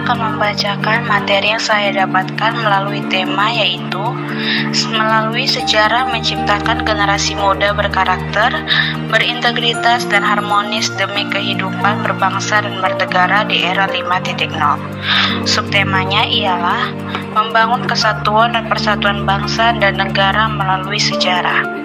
akan membacakan materi yang saya dapatkan melalui tema yaitu melalui sejarah menciptakan generasi muda berkarakter, berintegritas dan harmonis demi kehidupan berbangsa dan bernegara di era 5.0. Subtemanya ialah membangun kesatuan dan persatuan bangsa dan negara melalui sejarah.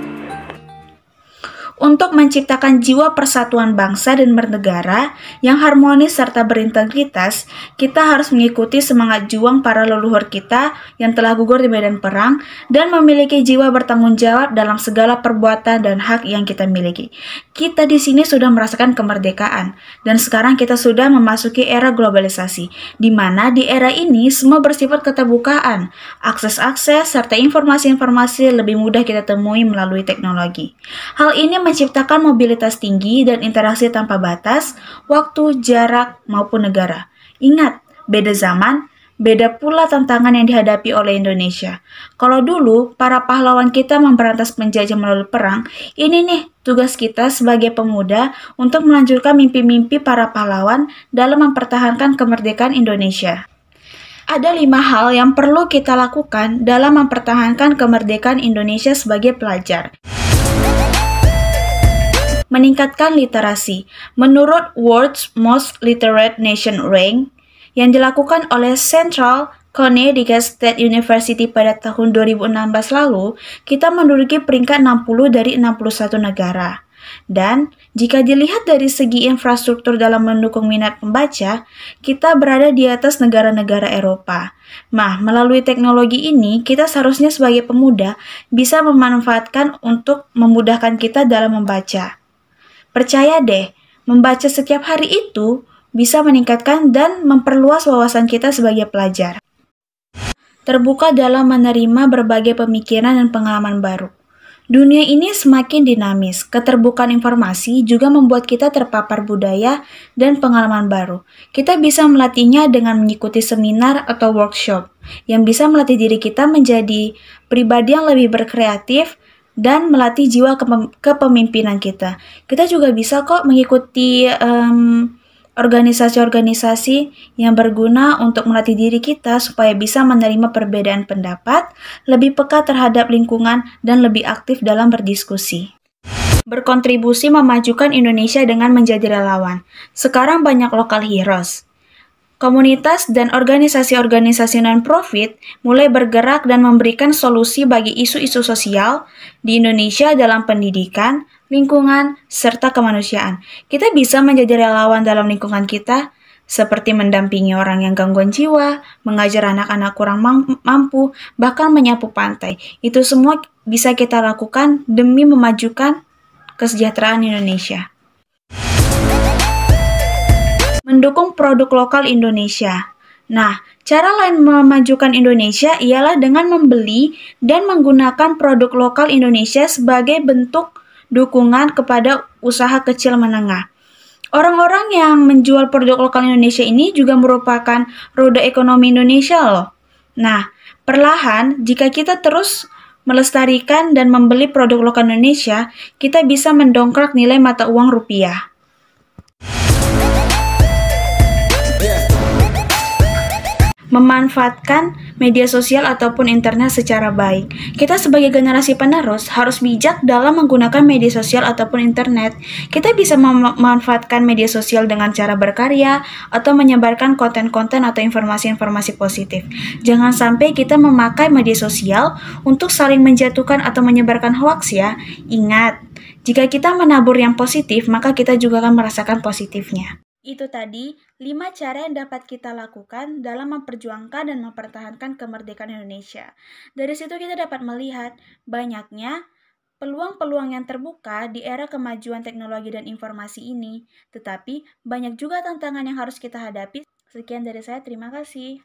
Untuk menciptakan jiwa persatuan bangsa dan bernegara yang harmonis serta berintegritas, kita harus mengikuti semangat juang para leluhur kita yang telah gugur di medan perang dan memiliki jiwa bertanggung jawab dalam segala perbuatan dan hak yang kita miliki. Kita di sini sudah merasakan kemerdekaan dan sekarang kita sudah memasuki era globalisasi, di mana di era ini semua bersifat keterbukaan, akses-akses serta informasi-informasi lebih mudah kita temui melalui teknologi. Hal ini menciptakan mobilitas tinggi dan interaksi tanpa batas, waktu, jarak, maupun negara. Ingat, beda zaman, beda pula tantangan yang dihadapi oleh Indonesia. Kalau dulu, para pahlawan kita memberantas penjajah melalui perang, ini nih tugas kita sebagai pemuda untuk melanjutkan mimpi-mimpi para pahlawan dalam mempertahankan kemerdekaan Indonesia. Ada 5 hal yang perlu kita lakukan dalam mempertahankan kemerdekaan Indonesia sebagai pelajar. Meningkatkan literasi. Menurut World's Most Literate Nation Rank yang dilakukan oleh Central Connecticut State University pada tahun 2016 lalu, kita menduduki peringkat 60 dari 61 negara. Dan jika dilihat dari segi infrastruktur dalam mendukung minat pembaca, kita berada di atas negara-negara Eropa. Nah, melalui teknologi ini, kita seharusnya sebagai pemuda bisa memanfaatkan untuk memudahkan kita dalam membaca. Percaya deh, membaca setiap hari itu bisa meningkatkan dan memperluas wawasan kita sebagai pelajar. Terbuka dalam menerima berbagai pemikiran dan pengalaman baru. Dunia ini semakin dinamis, keterbukaan informasi juga membuat kita terpapar budaya dan pengalaman baru. Kita bisa melatihnya dengan mengikuti seminar atau workshop yang bisa melatih diri kita menjadi pribadi yang lebih berkreatif dan melatih jiwa kepemimpinan kita. Kita juga bisa kok mengikuti organisasi-organisasi yang berguna untuk melatih diri kita supaya bisa menerima perbedaan pendapat, lebih peka terhadap lingkungan, dan lebih aktif dalam berdiskusi. Berkontribusi memajukan Indonesia dengan menjadi relawan. Sekarang banyak local heroes. Komunitas dan organisasi-organisasi non-profit mulai bergerak dan memberikan solusi bagi isu-isu sosial di Indonesia dalam pendidikan, lingkungan, serta kemanusiaan. Kita bisa menjadi relawan dalam lingkungan kita, seperti mendampingi orang yang gangguan jiwa, mengajar anak-anak kurang mampu, bahkan menyapu pantai. Itu semua bisa kita lakukan demi memajukan kesejahteraan Indonesia. Mendukung produk lokal Indonesia. Nah, cara lain memajukan Indonesia ialah dengan membeli dan menggunakan produk lokal Indonesia sebagai bentuk dukungan kepada usaha kecil menengah. Orang-orang yang menjual produk lokal Indonesia ini juga merupakan roda ekonomi Indonesia loh. Nah, perlahan jika kita terus melestarikan dan membeli produk lokal Indonesia, kita bisa mendongkrak nilai mata uang rupiah. Memanfaatkan media sosial ataupun internet secara baik. Kita sebagai generasi penerus harus bijak dalam menggunakan media sosial ataupun internet. Kita bisa memanfaatkan media sosial dengan cara berkarya atau menyebarkan konten-konten atau informasi-informasi positif. Jangan sampai kita memakai media sosial untuk saling menjatuhkan atau menyebarkan hoaks ya. Ingat, jika kita menabur yang positif, maka kita juga akan merasakan positifnya. Itu tadi 5 cara yang dapat kita lakukan dalam memperjuangkan dan mempertahankan kemerdekaan Indonesia. Dari situ kita dapat melihat banyaknya peluang-peluang yang terbuka di era kemajuan teknologi dan informasi ini, tetapi banyak juga tantangan yang harus kita hadapi. Sekian dari saya, terima kasih.